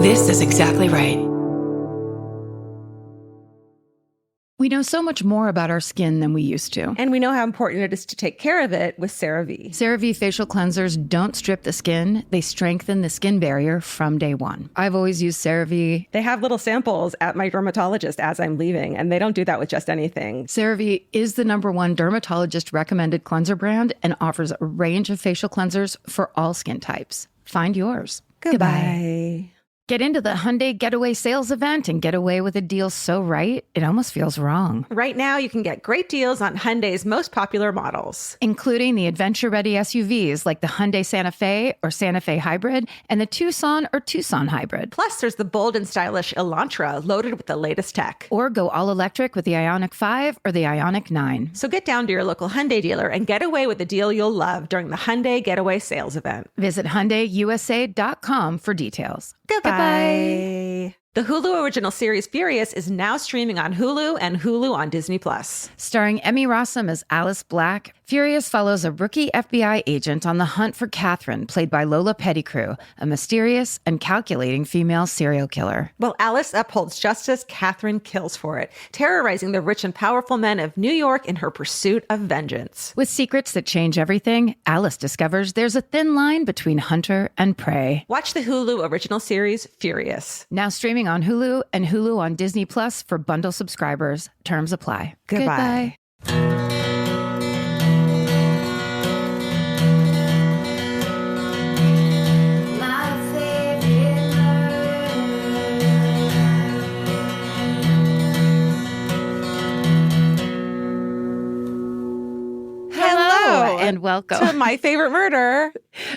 This is exactly right. We know so much more about our skin than we used to. And we know how important it is to take care of it with CeraVe. CeraVe facial cleansers don't strip the skin. They strengthen the skin barrier from day one. I've always used CeraVe. They have little samples at my dermatologist as I'm leaving, and they don't do that with just anything. CeraVe is the #1 dermatologist recommended cleanser brand and offers a range of facial cleansers for all skin types. Find yours. Goodbye. Get into the Hyundai Getaway Sales Event and get away with a deal so right, it almost feels wrong. Right now, you can get great deals on Hyundai's most popular models, including the adventure-ready SUVs like the Hyundai Santa Fe or Santa Fe Hybrid and the Tucson or Tucson Hybrid. Plus, there's the bold and stylish Elantra loaded with the latest tech. Or go all-electric with the Ioniq 5 or the Ioniq 9. So get down to your local Hyundai dealer and get away with a deal you'll love during the Hyundai Getaway Sales Event. Visit HyundaiUSA.com for details. Goodbye. The Hulu original series Furious is now streaming on Hulu and Hulu on Disney+. Starring Emmy Rossum as Alice Black, Furious follows a rookie FBI agent on the hunt for Catherine, played by Lola Pettigrew, a mysterious and calculating female serial killer. While Alice upholds justice, Catherine kills for it, terrorizing the rich and powerful men of New York in her pursuit of vengeance. With secrets that change everything, Alice discovers there's a thin line between hunter and prey. Watch the Hulu original series Furious. Now streaming on Hulu and Hulu on Disney Plus for bundle subscribers. Terms apply. Goodbye. And welcome to My Favorite Murder,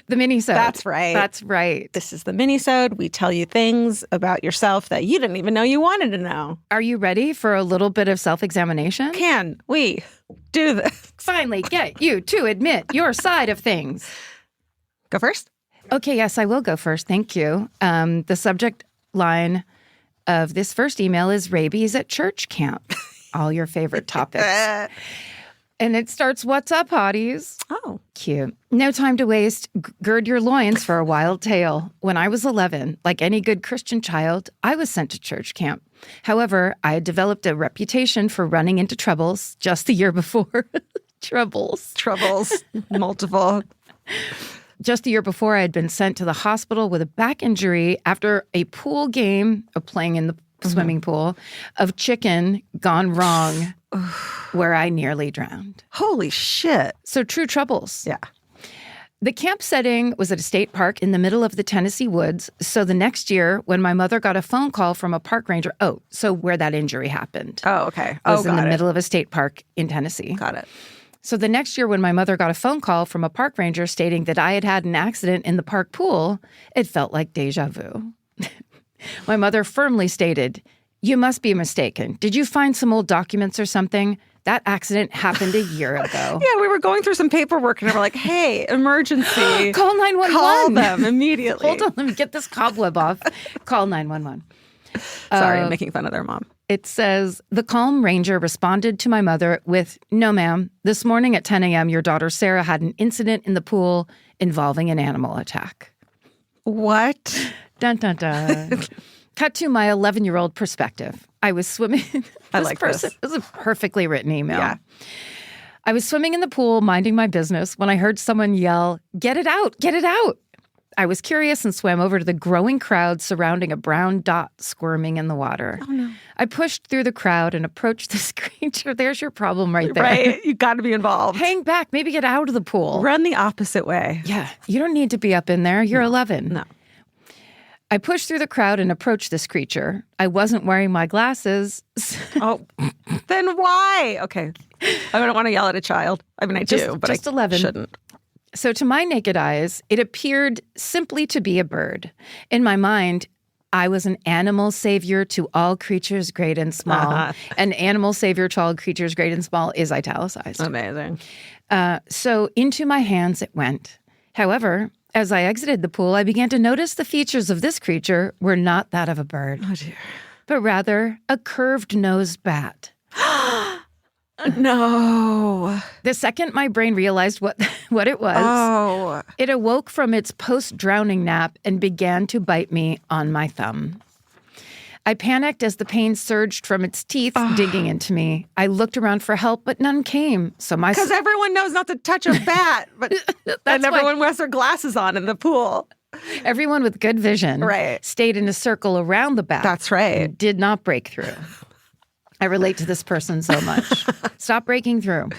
the Minisode. That's right. That's right. This is the Minisode. We tell you things about yourself that you didn't even know you wanted to know. Are you ready for a little bit of self-examination? Can we do this? Finally get you to admit your side of things. Go first? Okay, yes, I will go first. Thank you. The subject line of this first email is rabies at church camp. All your favorite topics. And it starts, "What's up, hotties?" Oh. Cute. No time to waste. Gird your loins for a wild tale. When I was 11, like any good Christian child, I was sent to church camp. However, I had developed a reputation for running into troubles just the year before. Troubles. Multiple. Just the year before, I had been sent to the hospital with a back injury after a pool game of playing in the swimming pool of chicken gone wrong, where I nearly drowned. Holy shit. So true troubles. Yeah. The camp setting was at a state park in the middle of the Tennessee woods. So the next year, when my mother got a phone call from a park ranger, so where that injury happened. Oh, okay. Was in the middle of a state park in Tennessee. Got it. So the next year when my mother got a phone call from a park ranger stating that I had had an accident in the park pool, it felt like deja vu. My mother firmly stated, "You must be mistaken. Did you find some old documents or something? That accident happened a year ago." Yeah, we were going through some paperwork and we're like, "Hey, emergency." Call 911. Call them immediately. Hold on, let me get this cobweb off. Call 911. Sorry, I'm making fun of their mom. It says, "The calm ranger responded to my mother with, 'No, ma'am. This morning at 10 a.m., your daughter Sarah had an incident in the pool involving an animal attack.'" What? Dun, dun, dun. Cut to my 11-year-old perspective. I was swimming. I like this. It was a perfectly written email. Yeah. I was swimming in the pool, minding my business, when I heard someone yell, "Get it out, get it out." I was curious and swam over to the growing crowd surrounding a brown dot squirming in the water. Oh, no. I pushed through the crowd and approached this creature. There's your problem right there. Right? You got to be involved. Hang back. Maybe get out of the pool. Run the opposite way. Yeah. You don't need to be up in there. You're 11. No. I pushed through the crowd and approached this creature. I wasn't wearing my glasses. Oh, then why? Okay. I don't want to yell at a child. I mean, I do, but just I 11. Shouldn't. So to my naked eyes, it appeared simply to be a bird. In my mind, I was an animal savior to all creatures great and small. An animal savior to all creatures great and small is italicized. Amazing. So into my hands it went. However, as I exited the pool, I began to notice the features of this creature were not that of a bird, Oh, dear. but rather a curved-nosed bat. No. The second my brain realized what it was, it awoke from its post-drowning nap and began to bite me on my thumb. I panicked as the pain surged from its teeth, digging into me. I looked around for help, but none came. Because everyone knows not to touch a bat, but and everyone wears their glasses on in the pool. Everyone with good vision stayed in a circle around the bat. That's right. And did not break through. I relate to this person so much. Stop breaking through.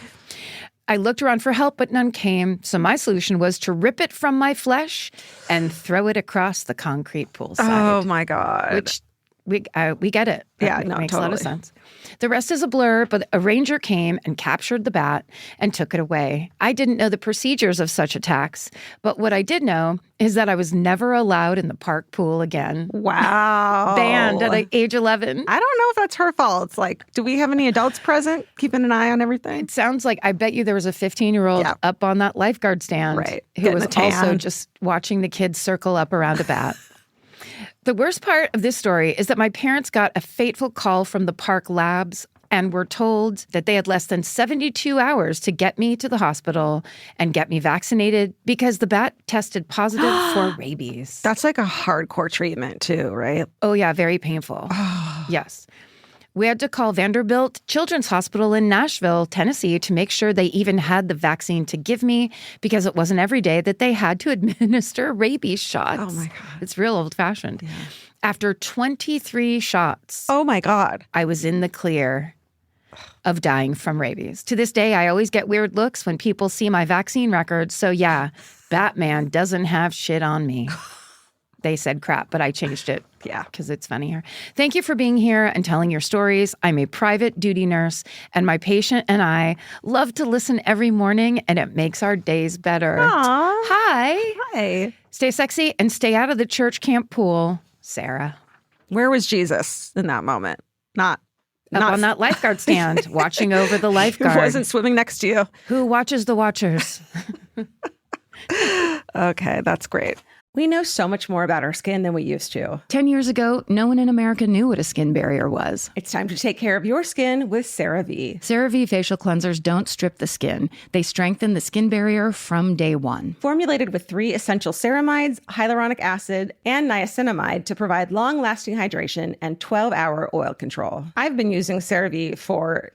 I looked around for help, but none came. So my solution was to rip it from my flesh and throw it across the concrete poolside. Oh, my God. Which we get it. That makes totally. a lot of sense. The rest is a blur, but a ranger came and captured the bat and took it away. I didn't know the procedures of such attacks, but what I did know is that I was never allowed in the park pool again. Wow. Banned at age 11. I don't know if that's her fault. It's like, do we have any adults present keeping an eye on everything? It sounds like, I bet you there was a 15-year-old up on that lifeguard stand who was also just watching the kids circle up around a bat. The worst part of this story is that my parents got a fateful call from the park labs and were told that they had less than 72 hours to get me to the hospital and get me vaccinated because the bat tested positive for rabies. That's like a hardcore treatment too, right? Oh, yeah, very painful. Yes. We had to call Vanderbilt Children's Hospital in Nashville, Tennessee, to make sure they even had the vaccine to give me because it wasn't every day that they had to administer rabies shots. Oh, my God. It's real old-fashioned. Yeah. After 23 shots, oh, my God, I was in the clear of dying from rabies. To this day, I always get weird looks when people see my vaccine record. So, yeah, Batman doesn't have shit on me. They said crap, but I changed it. Yeah. Because it's funnier. Thank you for being here and telling your stories. I'm a private duty nurse, and my patient and I love to listen every morning, and it makes our days better. Aww. Hi. Hi. Stay sexy and stay out of the church camp pool, Sarah. Where was Jesus in that moment? Not on that lifeguard stand, watching over the lifeguard. Who wasn't swimming next to you. Who watches the watchers? Okay, that's great. We know so much more about our skin than we used to. 10 years ago, no one in America knew what a skin barrier was. It's time to take care of your skin with CeraVe. CeraVe facial cleansers don't strip the skin. They strengthen the skin barrier from day one. Formulated with 3 essential ceramides, hyaluronic acid, and niacinamide to provide long-lasting hydration and 12-hour oil control. I've been using CeraVe for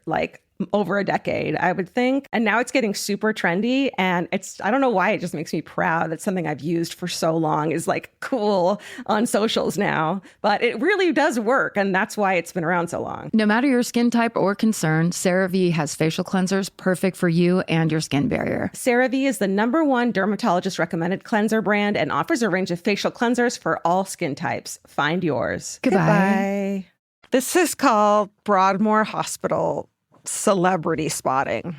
over a decade, I would think. And now it's getting super trendy. And I don't know why, it just makes me proud that something I've used for so long is cool on socials now. But it really does work. And that's why it's been around so long. No matter your skin type or concern, CeraVe has facial cleansers perfect for you and your skin barrier. CeraVe is the #1 dermatologist recommended cleanser brand and offers a range of facial cleansers for all skin types. Find yours. Goodbye. This is called Broadmoor Hospital Celebrity Spotting.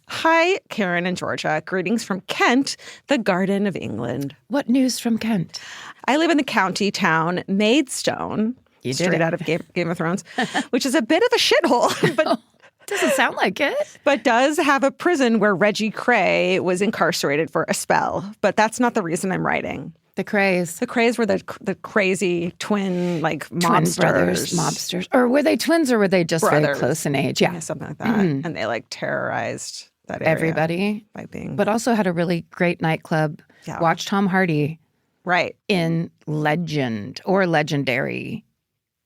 Hi, Karen and Georgia. Greetings from Kent, the Garden of England. What news from Kent? I live in the county town Maidstone, straight out of Game of Thrones, which is a bit of a shithole, but doesn't sound like it. But does have a prison where Reggie Cray was incarcerated for a spell. But that's not the reason I'm writing. The Crays. The Crays were the crazy twin, mobsters. Twin brothers, mobsters. Or were they twins or were they just very close in age? Yeah. Something like that. Mm-hmm. And they terrorized that area. Everybody. By being... But also had a really great nightclub. Yeah. Watch Tom Hardy. Right. In Legend or Legendary.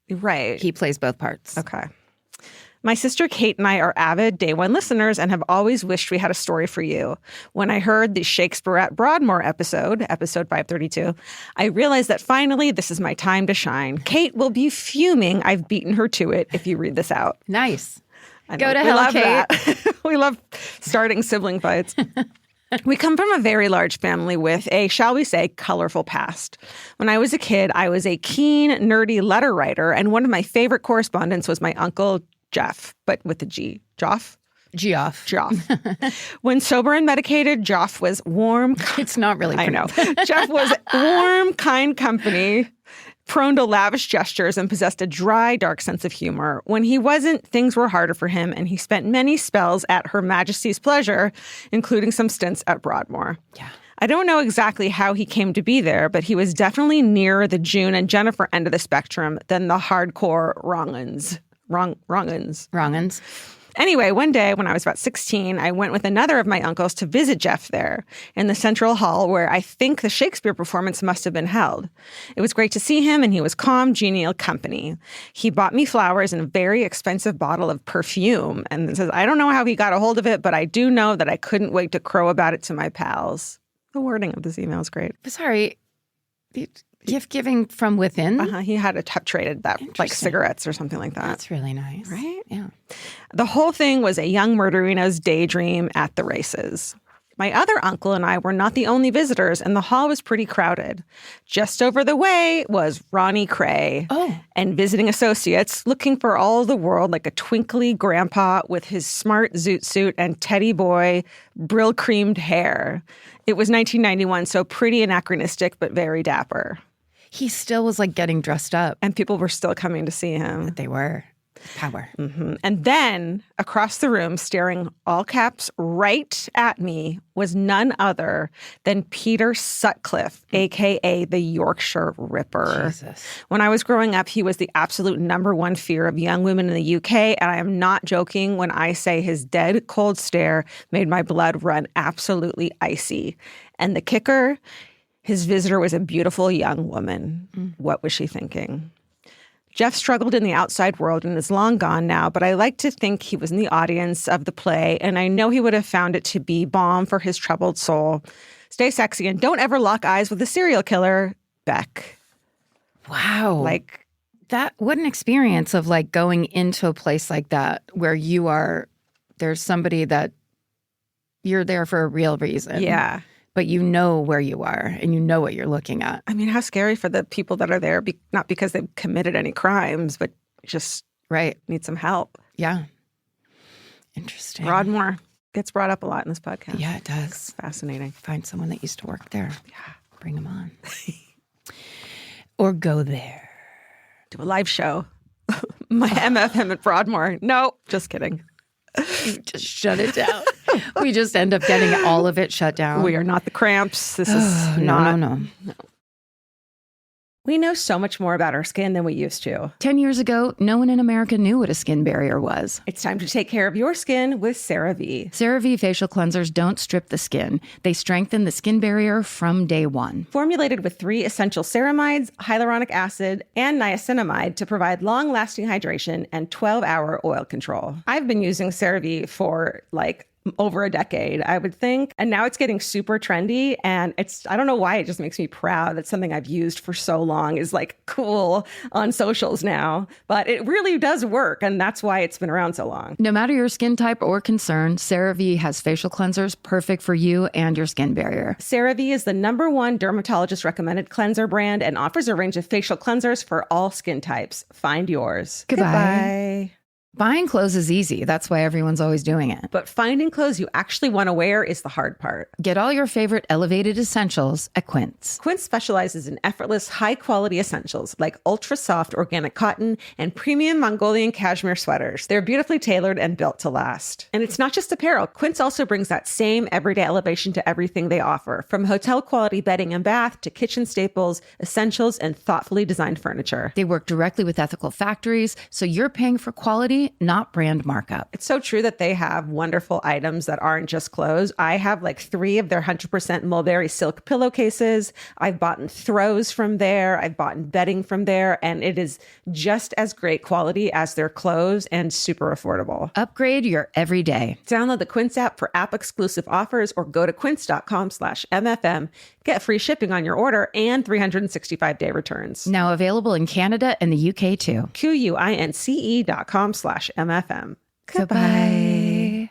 Right. He plays both parts. Okay. My sister Kate and I are avid Day One listeners and have always wished we had a story for you. When I heard the Shakespeare at Broadmoor episode 532, I realized that finally this is my time to shine. Kate will be fuming I've beaten her to it if you read this out. Nice. Go to hell, Kate. We love starting sibling fights. We come from a very large family with a, shall we say, colorful past. When I was a kid, I was a keen, nerdy letter writer, and one of my favorite correspondents was my uncle Jeff, but with a G. Joff? Joff. When sober and medicated, Joff was warm. It's not really. I know. Jeff was warm, kind company, prone to lavish gestures, and possessed a dry, dark sense of humor. When he wasn't, things were harder for him, and he spent many spells at Her Majesty's pleasure, including some stints at Broadmoor. Yeah. I don't know exactly how he came to be there, but he was definitely nearer the June and Jennifer end of the spectrum than the hardcore wrong-uns. Anyway, one day when I was about 16, I went with another of my uncles to visit Jeff there in the central hall where I think the Shakespeare performance must have been held. It was great to see him, and he was calm, genial company. He bought me flowers and a very expensive bottle of perfume, and says, I don't know how he got a hold of it, but I do know that I couldn't wait to crow about it to my pals. The wording of this email is great. Sorry, gift giving from within? He had traded that, like cigarettes or something like that. That's really nice. Right? Yeah. The whole thing was a young murderino's daydream at the races. My other uncle and I were not the only visitors, and the hall was pretty crowded. Just over the way was Ronnie Cray and visiting associates looking for all the world like a twinkly grandpa with his smart zoot suit and teddy boy brill-creamed hair. It was 1991, so pretty anachronistic, but very dapper. He still was like getting dressed up. And people were still coming to see him. But they were. Power. Mm-hmm. And then across the room, staring all caps right at me, was none other than Peter Sutcliffe, a.k.a. the Yorkshire Ripper. Jesus. When I was growing up, he was the absolute number one fear of young women in the UK, and I am not joking when I say his dead, cold stare made my blood run absolutely icy. And the kicker, his visitor was a beautiful young woman. What was she thinking? Jeff struggled in the outside world and is long gone now, but I like to think he was in the audience of the play, and I know he would have found it to be balm for his troubled soul. Stay sexy and don't ever lock eyes with a serial killer, Beck. Wow. Like that, what an experience of like going into a place like that where you are, there's somebody that you're there for a real reason. Yeah. But you know where you are and you know what you're looking at. I mean, how scary for the people that are there, not because they've committed any crimes, but just need some help. Yeah. Interesting. Broadmoor gets brought up a lot in this podcast. Yeah, it does. It's fascinating. Find someone that used to work there. Yeah. Bring them on. Or go there. Do a live show. My MFM at Broadmoor. No, just kidding. Just shut it down. We just end up getting all of it shut down. We are not the Cramps. This is not. No. We know so much more about our skin than we used to. 10 years ago, no one in America knew what a skin barrier was. It's time to take care of your skin with CeraVe. CeraVe facial cleansers don't strip the skin. They strengthen the skin barrier from day one. Formulated with 3 essential ceramides, hyaluronic acid, and niacinamide to provide long-lasting hydration and 12-hour oil control. I've been using CeraVe for over a decade, I would think. And now it's getting super trendy. And I don't know why, it just makes me proud that something I've used for so long is cool on socials now. But it really does work. And that's why it's been around so long. No matter your skin type or concern, CeraVe has facial cleansers perfect for you and your skin barrier. CeraVe is the #1 dermatologist recommended cleanser brand and offers a range of facial cleansers for all skin types. Find yours. Goodbye. Buying clothes is easy. That's why everyone's always doing it. But finding clothes you actually want to wear is the hard part. Get all your favorite elevated essentials at Quince. Quince specializes in effortless, high-quality essentials like ultra-soft organic cotton and premium Mongolian cashmere sweaters. They're beautifully tailored and built to last. And it's not just apparel. Quince also brings that same everyday elevation to everything they offer, from hotel-quality bedding and bath to kitchen staples, essentials, and thoughtfully designed furniture. They work directly with ethical factories, so you're paying for quality, not brand markup. It's so true that they have wonderful items that aren't just clothes. I have 3 of their 100% mulberry silk pillowcases. I've bought throws from there. I've bought bedding from there. And it is just as great quality as their clothes and super affordable. Upgrade your everyday. Download the Quince app for app-exclusive offers or go to quince.com/MFM. Get free shipping on your order and 365-day returns. Now available in Canada and the UK too. QUINCE.com/MFM. Goodbye.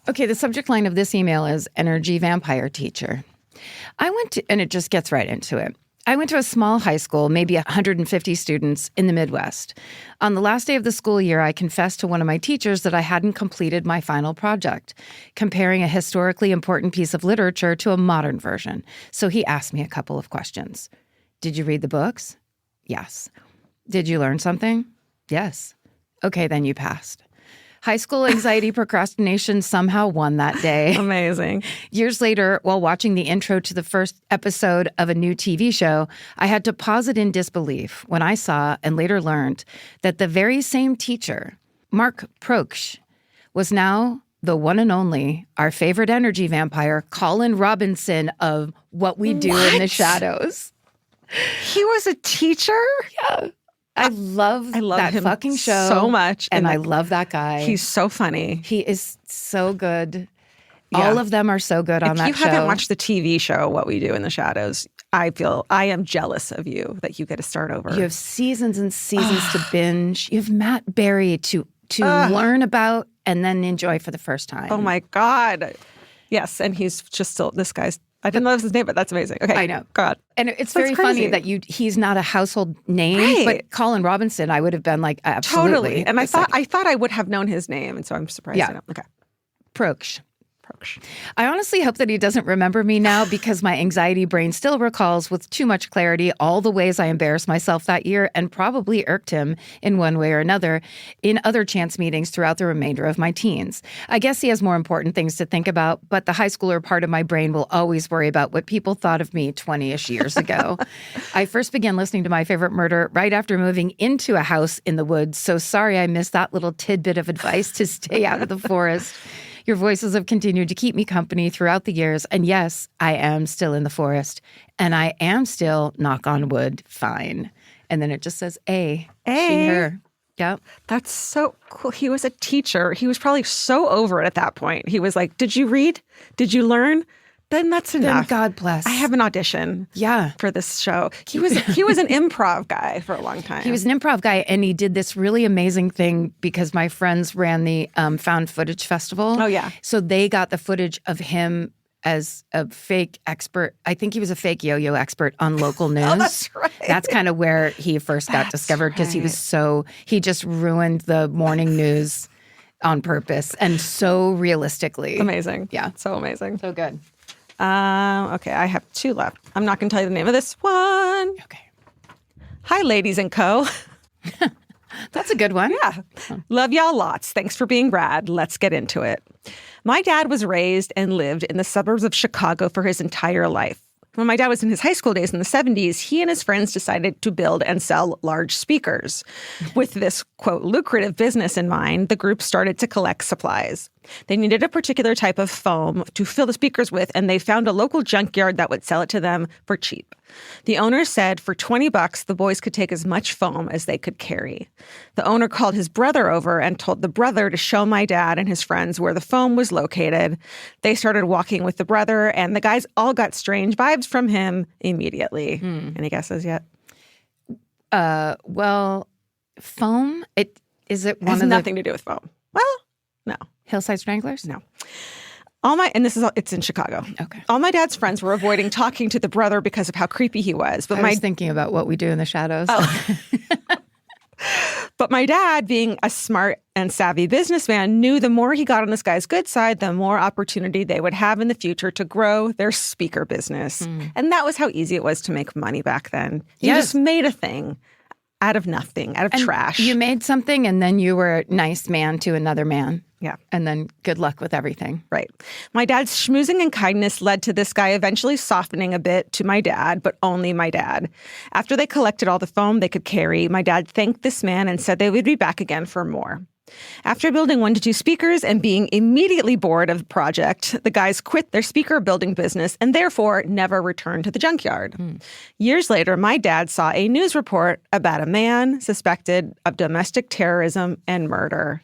Okay, the subject line of this email is Energy Vampire Teacher. And it just gets right into it. I went to a small high school, maybe 150 students in the Midwest. On the last day of the school year, I confessed to one of my teachers that I hadn't completed my final project, comparing a historically important piece of literature to a modern version. So he asked me a couple of questions. Did you read the books? Yes. Did you learn something? Yes. Okay, then you passed. High school anxiety procrastination somehow won that day. Amazing. Years later, while watching the intro to the first episode of a new TV show, I had to pause it in disbelief when I saw and later learned that the very same teacher Mark Proksch was now the one and only, our favorite energy vampire, Colin Robinson of What We Do in the Shadows. He was a teacher? Yeah. I love that him fucking show so much. And I love that guy. He's so funny. He is so good. Yeah. All of them are so good on that show. If you haven't watched the TV show, What We Do in the Shadows, I am jealous of you that you get to start over. You have seasons and seasons to binge. You have Matt Berry to learn about and then enjoy for the first time. Oh my God. Yes. And he's just still, this guy's, I didn't know his name, but that's amazing. Okay. I know. God. And it's very funny that he's not a household name, but Colin Robinson, I would have been like, absolutely. Totally. And I thought I would have known his name. And so I'm surprised. Yeah. I don't. Okay. Proksch. I honestly hope that he doesn't remember me now because my anxiety brain still recalls with too much clarity all the ways I embarrassed myself that year and probably irked him in one way or another in other chance meetings throughout the remainder of my teens. I guess he has more important things to think about, but the high schooler part of my brain will always worry about what people thought of me 20-ish years ago. I first began listening to My Favorite Murder right after moving into a house in the woods, so sorry I missed that little tidbit of advice to stay out of the forest. Your voices have continued to keep me company throughout the years. And yes, I am still in the forest. And I am still, knock on wood, fine. And then it just says A. She, her. Yep. That's so cool. He was a teacher. He was probably so over it at that point. He was like, did you read? Did you learn? Then that's enough. Then God bless. I have an audition for this show. He was an improv guy for a long time. He was an improv guy, and he did this really amazing thing because my friends ran the Found Footage Festival. Oh, yeah. So they got the footage of him as a fake expert. I think he was a fake yo-yo expert on local news. Oh, that's right. That's kind of where he first got discovered because he just ruined the morning news on purpose and so realistically. Amazing. Yeah. So amazing. So good. Okay, I have 2 left. I'm not going to tell you the name of this one. Okay. Hi, ladies and co. That's a good one. Yeah. Love y'all lots. Thanks for being rad. Let's get into it. My dad was raised and lived in the suburbs of Chicago for his entire life. When my dad was in his high school days in the 70s, he and his friends decided to build and sell large speakers. With this, quote, lucrative business in mind, the group started to collect supplies. They needed a particular type of foam to fill the speakers with, and they found a local junkyard that would sell it to them for cheap. The owner said for $20, the boys could take as much foam as they could carry. The owner called his brother over and told the brother to show my dad and his friends where the foam was located. They started walking with the brother, and the guys all got strange vibes from him immediately. Any guesses yet? Well, foam, is it one has of nothing to do with foam. Well, no. Hillside Stranglers? No. It's in Chicago. Okay. All my dad's friends were avoiding talking to the brother because of how creepy he was. But I was thinking about What We Do in the Shadows. Oh. But my dad, being a smart and savvy businessman, knew the more he got on this guy's good side, the more opportunity they would have in the future to grow their speaker business. And that was how easy it was to make money back then. You just made a thing out of nothing, out of trash. You made something and then you were a nice man to another man. Yeah. And then good luck with everything. Right. My dad's schmoozing and kindness led to this guy eventually softening a bit to my dad, but only my dad. After they collected all the foam they could carry, my dad thanked this man and said they would be back again for more. After building 1 to 2 speakers and being immediately bored of the project, the guys quit their speaker building business and therefore never returned to the junkyard. Years later, my dad saw a news report about a man suspected of domestic terrorism and murder.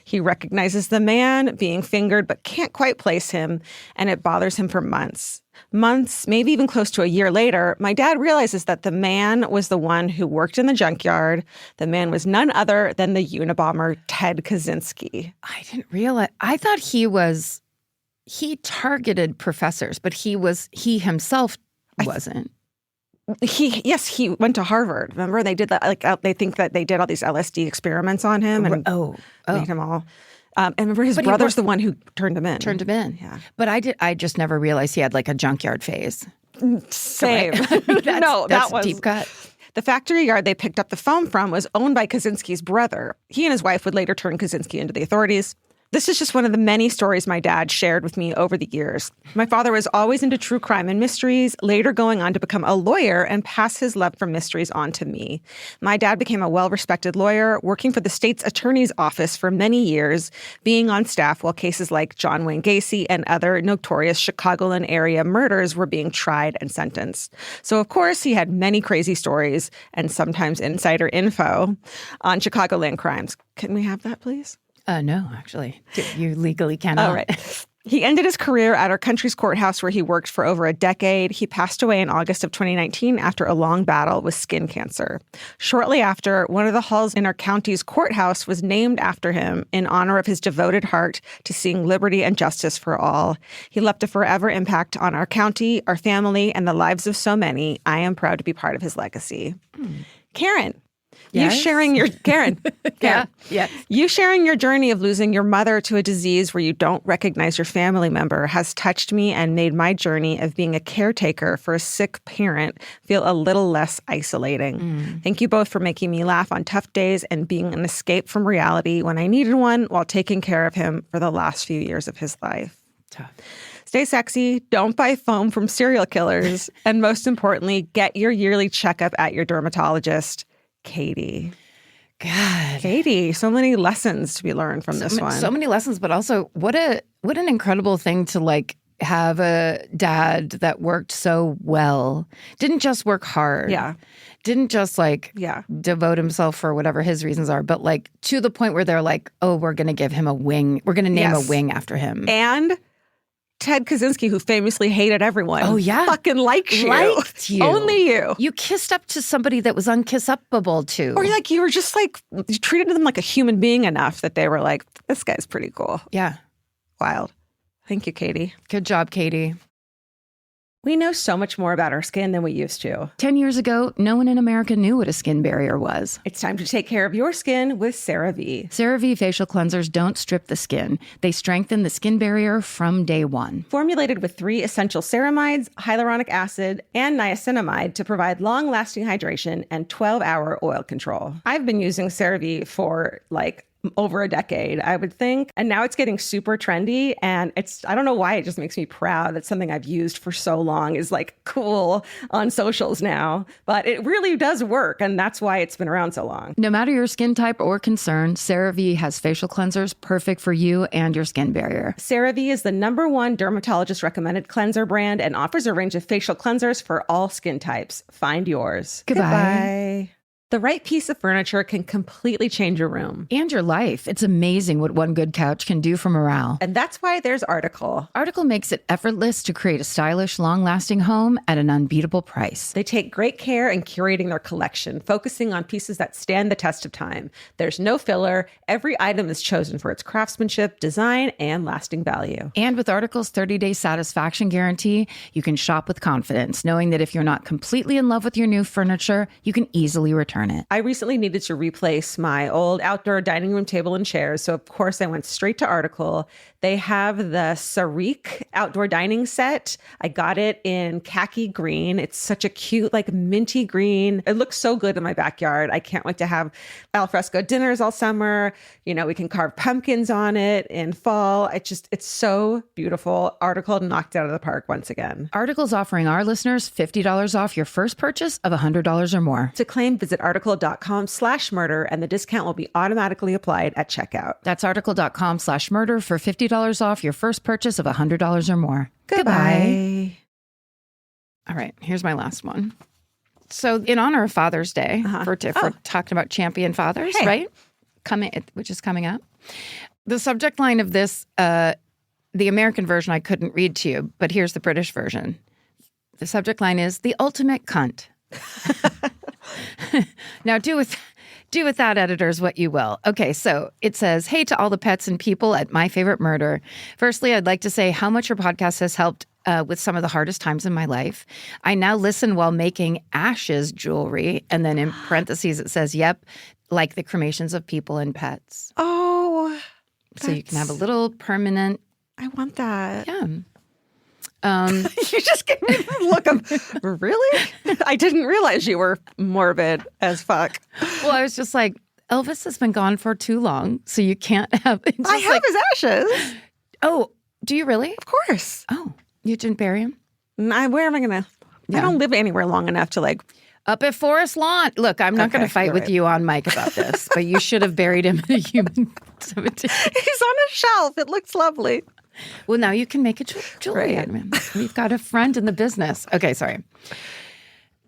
He recognizes the man being fingered but can't quite place him, and it bothers him for months. Months, maybe even close to a year later, my dad realizes that the man was the one who worked in the junkyard. The man was none other than the Unabomber Ted Kaczynski. I didn't realize. I thought he targeted professors, but he himself wasn't. He went to Harvard. Remember, they did that. They think that they did all these LSD experiments on him and made him all. And remember, his brother's the one who turned him in. Yeah, but I just never realized he had like a junkyard phase. Same. That's a deep cut. The factory yard they picked up the foam from was owned by Kaczynski's brother. He and his wife would later turn Kaczynski into the authorities. This is just one of the many stories my dad shared with me over the years. My father was always into true crime and mysteries, later going on to become a lawyer and pass his love for mysteries on to me. My dad became a well-respected lawyer, working for the state's attorney's office for many years, being on staff while cases like John Wayne Gacy and other notorious Chicagoland area murders were being tried and sentenced. So, of course, he had many crazy stories and sometimes insider info on Chicagoland crimes. Can we have that, please? No, actually. You legally cannot. All right. He ended his career at our country's courthouse where he worked for over a decade. He passed away in August of 2019 after a long battle with skin cancer. Shortly after, one of the halls in our county's courthouse was named after him in honor of his devoted heart to seeing liberty and justice for all. He left a forever impact on our county, our family, and the lives of so many. I am proud to be part of his legacy. Karen. Yes? You sharing your Karen. Yeah. Yes. You sharing your journey of losing your mother to a disease where you don't recognize your family member has touched me and made my journey of being a caretaker for a sick parent feel a little less isolating. Thank you both for making me laugh on tough days and being an escape from reality when I needed one while taking care of him for the last few years of his life. Tough. Stay sexy, don't buy foam from serial killers, and most importantly, get your yearly checkup at your dermatologist. Katie. God. Katie, so many lessons to be learned from this one. So many lessons, but also what an incredible thing to like have a dad that worked so well. Didn't just work hard. Yeah. Didn't just like devote himself for whatever his reasons are, but like to the point where they're like, oh, we're going to give him a wing. We're going to name a wing after him. And Ted Kaczynski, who famously hated everyone. Oh, yeah. Fucking liked you. Only you. You kissed up to somebody that was unkiss-upable to. Or like you were just like, you treated them like a human being enough that they were like, this guy's pretty cool. Yeah. Wild. Thank you, Katie. Good job, Katie. We know so much more about our skin than we used to. 10 years ago, no one in America knew what a skin barrier was. It's time to take care of your skin with CeraVe. CeraVe facial cleansers don't strip the skin. They strengthen the skin barrier from day one. Formulated with 3 essential ceramides, hyaluronic acid, and niacinamide to provide long-lasting hydration and 12-hour oil control. I've been using CeraVe for like over a decade, I would think. And now it's getting super trendy. And I don't know why, it just makes me proud that something I've used for so long is like cool on socials now. But it really does work. And that's why it's been around so long. No matter your skin type or concern, CeraVe has facial cleansers perfect for you and your skin barrier. CeraVe is the #1 dermatologist recommended cleanser brand and offers a range of facial cleansers for all skin types. Find yours. Goodbye. The right piece of furniture can completely change your room. And your life. It's amazing what one good couch can do for morale. And that's why there's Article. Article makes it effortless to create a stylish, long-lasting home at an unbeatable price. They take great care in curating their collection, focusing on pieces that stand the test of time. There's no filler. Every item is chosen for its craftsmanship, design, and lasting value. And with Article's 30-day satisfaction guarantee, you can shop with confidence, knowing that if you're not completely in love with your new furniture, you can easily return it. I recently needed to replace my old outdoor dining room table and chairs, so of course I went straight to Article. They have the Sarik outdoor dining set. I got it in khaki green. It's such a cute, like minty green. It looks so good in my backyard. I can't wait to have alfresco dinners all summer. You know, we can carve pumpkins on it in fall. It's so beautiful. Article knocked it out of the park once again. Article's offering our listeners $50 off your first purchase of $100 or more. To claim, visit article.com/murder, and the discount will be automatically applied at checkout. That's article.com/murder for $50 off your first purchase of $100 or more. Goodbye. All right, here's my last one. So in honor of Father's Day, for talking about champion fathers, right? Which is coming up. The subject line of this, the American version I couldn't read to you, but here's the British version. The subject line is the ultimate cunt. Now do with that, editors, what you will. Okay, so it says, hey to all the pets and people at My Favorite Murder. Firstly, I'd like to say how much your podcast has helped with some of the hardest times in my life. I now listen while making ashes jewelry. And then in parentheses, it says, yep, like the cremations of people and pets. Oh. So you can have a little permanent. I want that. Yeah. You just gave me the look of, really? I didn't realize you were morbid as fuck. Well, I was just like, Elvis has been gone for too long, so you can't have... I have his ashes. Oh, do you really? Of course. Oh, you didn't bury him? Where am I going to... I don't live anywhere long enough to like... Up at Forest Lawn. Look, I'm not going to fight with you on mic about this, but you should have buried him in a human cemetery. He's on a shelf. It looks lovely. Well, now you can make a jewelry out of him. We've got a friend in the business. Okay, sorry.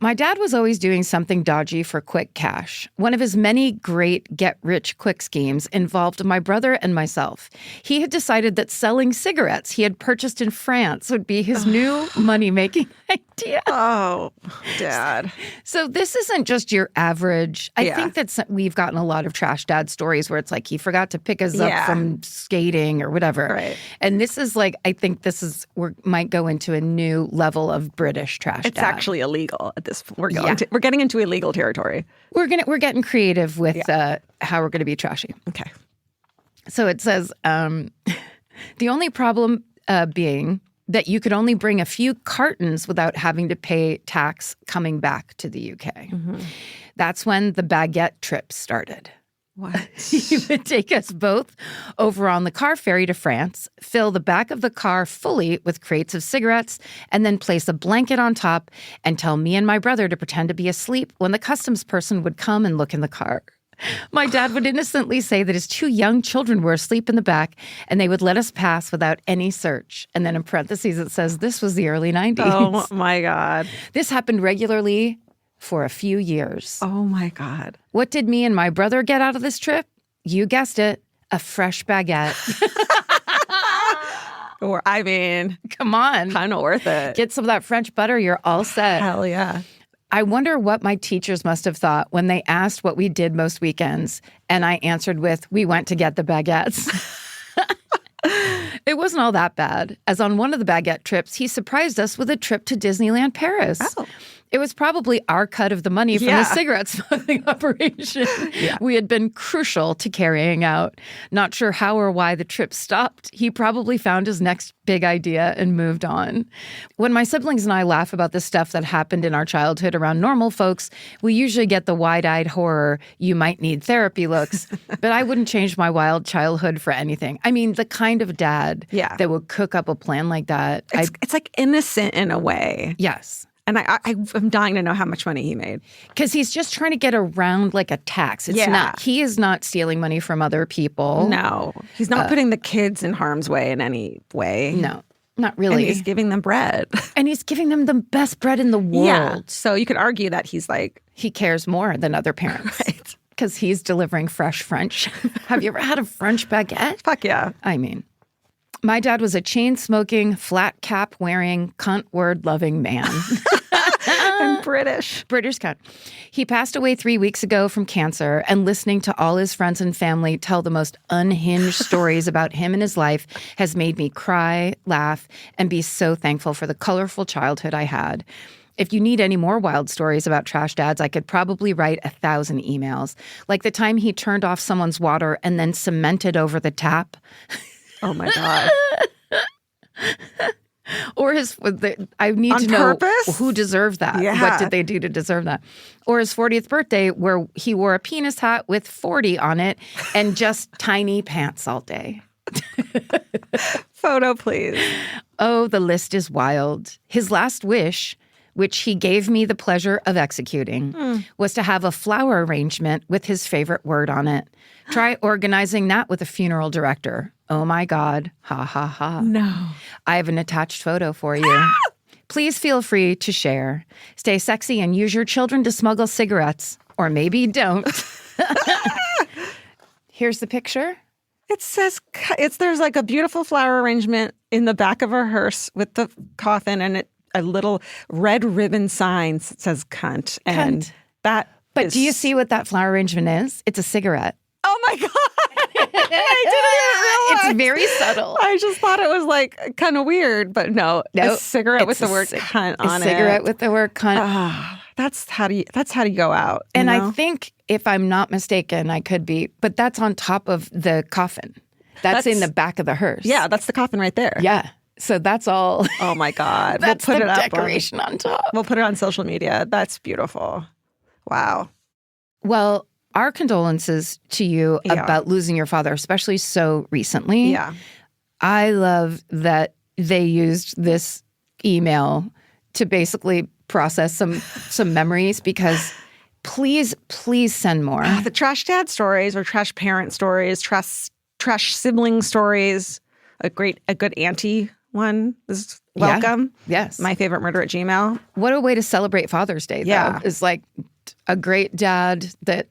My dad was always doing something dodgy for quick cash. One of his many great get-rich-quick schemes involved my brother and myself. He had decided that selling cigarettes he had purchased in France would be his new money-making idea. Oh, Dad. So this isn't just your average. I think that we've gotten a lot of trash dad stories where it's like he forgot to pick us up from skating or whatever. Right. And this is like, I think this is, we might go into a new level of British trash dad. It's actually illegal at this. We're getting into illegal territory. We're getting creative with how we're going to be trashy. Okay. So it says the only problem being that you could only bring a few cartons without having to pay tax coming back to the UK. Mm-hmm. That's when the baguette trip started. What? He would take us both over on the car ferry to France, fill the back of the car fully with crates of cigarettes, and then place a blanket on top and tell me and my brother to pretend to be asleep when the customs person would come and look in the car. My dad would innocently say that his 2 young children were asleep in the back and they would let us pass without any search. And then in parentheses, it says this was the early 90s. Oh, my God. This happened regularly for a few years. Oh, my God. What did me and my brother get out of this trip? You guessed it, a fresh baguette. Or, I mean, come on. Kind of worth it. Get some of that French butter, you're all set. Hell yeah. I wonder what my teachers must have thought when they asked what we did most weekends, and I answered with, we went to get the baguettes. It wasn't all that bad, as on one of the baguette trips, he surprised us with a trip to Disneyland Paris. Oh. It was probably our cut of the money from the cigarette smuggling operation we had been crucial to carrying out. Not sure how or why the trip stopped. He probably found his next big idea and moved on. When my siblings and I laugh about the stuff that happened in our childhood around normal folks, we usually get the wide-eyed horror, you might need therapy looks. But I wouldn't change my wild childhood for anything. I mean, the kind of dad that would cook up a plan like that. It's like innocent in a way. Yes. And I'm dying to know how much money he made. Because he's just trying to get around like a tax. It's not. He is not stealing money from other people. No. He's not putting the kids in harm's way in any way. No, not really. And he's giving them bread. And he's giving them the best bread in the world. Yeah. So you could argue that he's like... He cares more than other parents. Right. Because he's delivering fresh French. Have you ever had a French baguette? Fuck yeah. I mean... My dad was a chain-smoking, flat-cap-wearing, cunt-word-loving man. I'm British. British cunt. He passed away 3 weeks ago from cancer, and listening to all his friends and family tell the most unhinged stories about him and his life has made me cry, laugh, and be so thankful for the colorful childhood I had. If you need any more wild stories about trash dads, I could probably write 1,000 emails. Like the time he turned off someone's water and then cemented over the tap. Oh, my God. Or I need on to know purpose? Who deserved that. Yeah. What did they do to deserve that? Or his 40th birthday where he wore a penis hat with 40 on it and just tiny pants all day. Photo, please. Oh, the list is wild. His last wish, which he gave me the pleasure of executing, was to have a flower arrangement with his favorite word on it. Try organizing that with a funeral director. Oh my God. Ha ha ha. No. I have an attached photo for you. Please feel free to share. Stay sexy and use your children to smuggle cigarettes. Or maybe don't. Here's the picture. It says, there's like a beautiful flower arrangement in the back of a hearse with the coffin and a little red ribbon sign that says cunt. And that But do you see what that flower arrangement is? It's a cigarette. Oh my God. I didn't even realize. It's very subtle. I just thought it was like kind of weird, but no. Nope. A cigarette with the word cunt on it. A cigarette with the word cunt. That's how you go out. And know? I think, if I'm not mistaken, I could be, but that's on top of the coffin. That's in the back of the hearse. Yeah, that's the coffin right there. Yeah. So that's all. Oh my God. That's we'll put the it decoration on top. We'll put it on social media. That's beautiful. Wow. Well, our condolences to you about losing your father, especially so recently. Yeah. I love that they used this email to basically process some memories, because please send more. The trash dad stories or trash parent stories, trash sibling stories. A good auntie one is welcome. Yeah. Yes. myfavoritemurder@gmail.com. What a way to celebrate Father's Day, though. Yeah. Is like a great dad that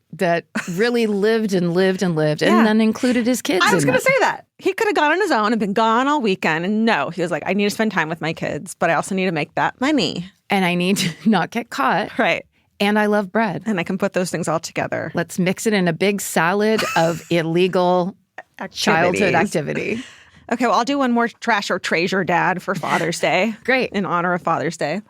really lived and then included his kids. I was going to say that. He could have gone on his own and been gone all weekend. And no, he was like, I need to spend time with my kids, but I also need to make that money. And I need to not get caught. Right. And I love bread. And I can put those things all together. Let's mix it in a big salad of illegal childhood activity. Okay, well, I'll do one more trash or treasure dad for Father's Day. Great. In honor of Father's Day.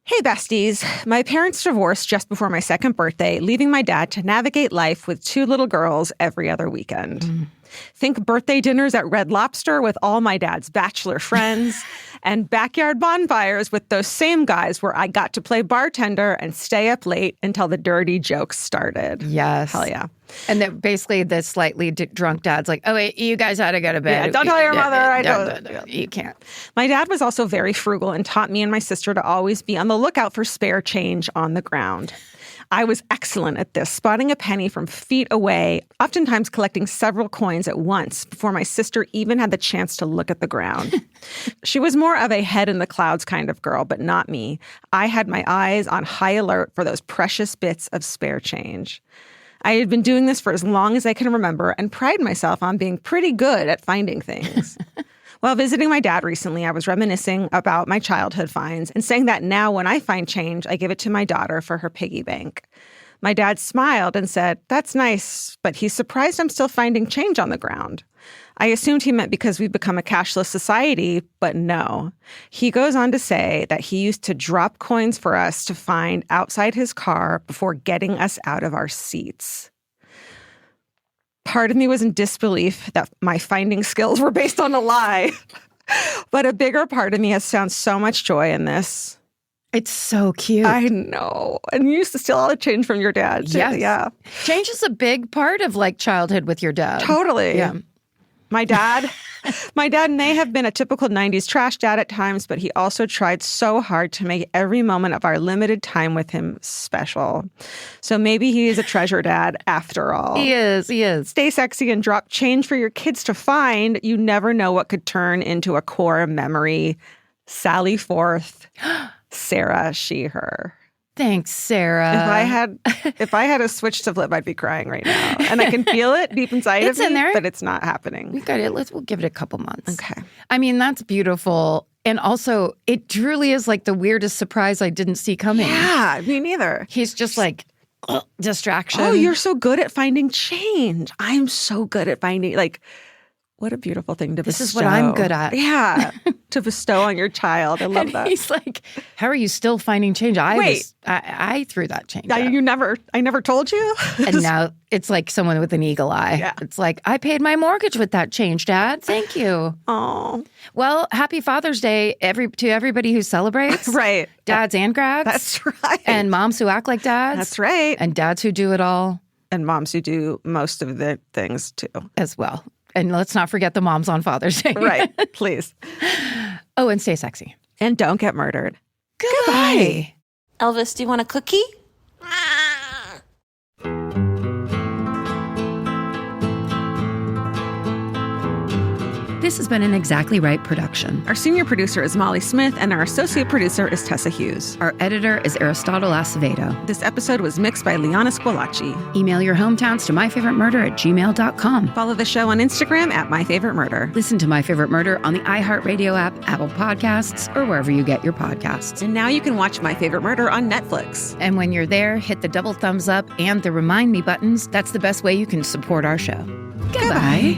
Hey, besties. My parents divorced just before my second birthday, leaving my dad to navigate life with 2 little girls every other weekend. Think birthday dinners at Red Lobster with all my dad's bachelor friends and backyard bonfires with those same guys where I got to play bartender and stay up late until the dirty jokes started. Yes. Hell yeah. And then basically the slightly drunk dad's like, oh, wait, you guys had to go to bed. Yeah, don't tell your mother. I don't. You can't. My dad was also very frugal and taught me and my sister to always be on the lookout for spare change on the ground. I was excellent at this, spotting a penny from feet away, oftentimes collecting several coins at once before my sister even had the chance to look at the ground. She was more of a head in the clouds kind of girl, but not me. I had my eyes on high alert for those precious bits of spare change. I had been doing this for as long as I can remember and pride myself on being pretty good at finding things. While visiting my dad recently, I was reminiscing about my childhood finds and saying that now when I find change, I give it to my daughter for her piggy bank. My dad smiled and said, that's nice, but he's surprised I'm still finding change on the ground. I assumed he meant because we've become a cashless society, but no. He goes on to say that he used to drop coins for us to find outside his car before getting us out of our seats. Part of me was in disbelief that my finding skills were based on a lie. But a bigger part of me has found so much joy in this. It's so cute. I know. And you used to steal all the change from your dad, too. Yes. Yeah. Change is a big part of like childhood with your dad. Totally. Yeah. My dad may have been a typical 90s trash dad at times, but he also tried so hard to make every moment of our limited time with him special. So maybe he is a treasure dad after all. He is. Stay sexy and drop change for your kids to find. You never know what could turn into a core memory. Sally Forth, Sarah, she, her. Thanks, Sarah. If I had a switch to flip, I'd be crying right now. And I can feel it deep inside of me, in there. But it's not happening. We got it. We'll give it a couple months. Okay. I mean, that's beautiful. And also, it truly is like the weirdest surprise I didn't see coming. Yeah, me neither. He's just like, distraction. Oh, you're so good at finding change. I'm so good at finding, what a beautiful thing to bestow. This is what I'm good at. Yeah, to bestow on your child. I love that. He's like, how are you still finding change? I threw that change out. I never told you? And now it's like someone with an eagle eye. Yeah. It's like, I paid my mortgage with that change, Dad. Thank you. Oh. Well, happy Father's Day to everybody who celebrates. Right. Dads and grads. That's right. And moms who act like dads. That's right. And dads who do it all. And moms who do most of the things, too. As well. And let's not forget the moms on Father's Day. Right. Please. Oh, and stay sexy. And don't get murdered. Goodbye. Elvis, do you want a cookie? This has been an Exactly Right production. Our senior producer is Molly Smith, and our associate producer is Tessa Hughes. Our editor is Aristotle Acevedo. This episode was mixed by Liana Squilacci. Email your hometowns to myfavoritemurder@gmail.com. Follow the show on Instagram at myfavoritemurder. Listen to My Favorite Murder on the iHeartRadio app, Apple Podcasts, or wherever you get your podcasts. And now you can watch My Favorite Murder on Netflix. And when you're there, hit the double thumbs up and the remind me buttons. That's the best way you can support our show. Goodbye.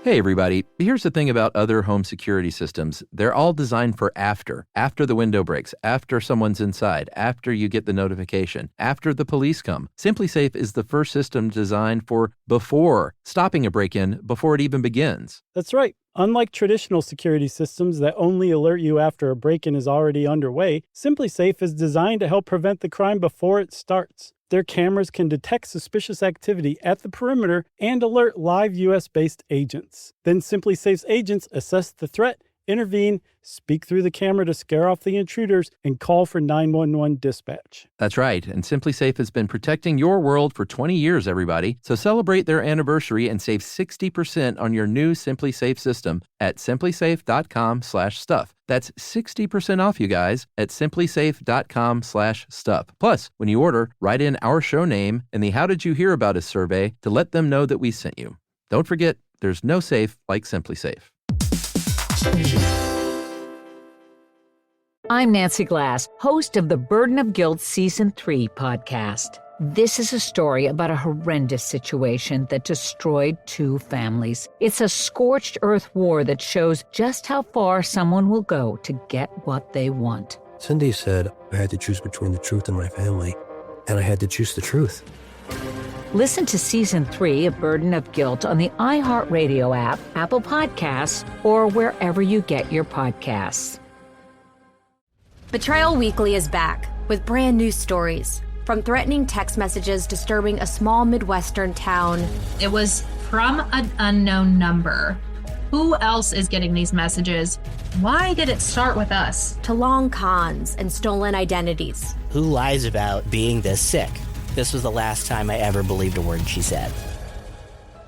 Hey everybody, here's the thing about other home security systems. They're all designed for after the window breaks, after someone's inside, after you get the notification, after the police come. SimpliSafe is the first system designed for before, stopping a break-in before it even begins. That's right. Unlike traditional security systems that only alert you after a break-in is already underway, SimpliSafe is designed to help prevent the crime before it starts. Their cameras can detect suspicious activity at the perimeter and alert live U.S.-based agents. Then SimpliSafe's agents assess the threat, intervene, speak through the camera to scare off the intruders, and call for 911 dispatch. That's right, and SimpliSafe has been protecting your world for 20 years, everybody. So celebrate their anniversary and save 60% on your new SimpliSafe system at simplisafe.com/stuff. That's 60% off, you guys, at simplisafe.com/stuff. Plus, when you order, write in our show name and the How Did You Hear About Us survey to let them know that we sent you. Don't forget, there's no safe like SimpliSafe. I'm Nancy Glass, host of the Burden of Guilt Season 3 podcast. This is a story about a horrendous situation that destroyed 2 families. It's a scorched earth war that shows just how far someone will go to get what they want. Cindy said I had to choose between the truth and my family, and I had to choose the truth. Listen to Season 3 of Burden of Guilt on the iHeartRadio app, Apple Podcasts, or wherever you get your podcasts. Betrayal Weekly is back with brand new stories. From threatening text messages disturbing a small Midwestern town. It was from an unknown number. Who else is getting these messages? Why did it start with us? To long cons and stolen identities. Who lies about being this sick? This was the last time I ever believed a word she said.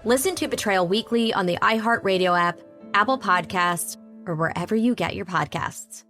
Listen to Betrayal Weekly on the iHeartRadio app, Apple Podcasts, or wherever you get your podcasts.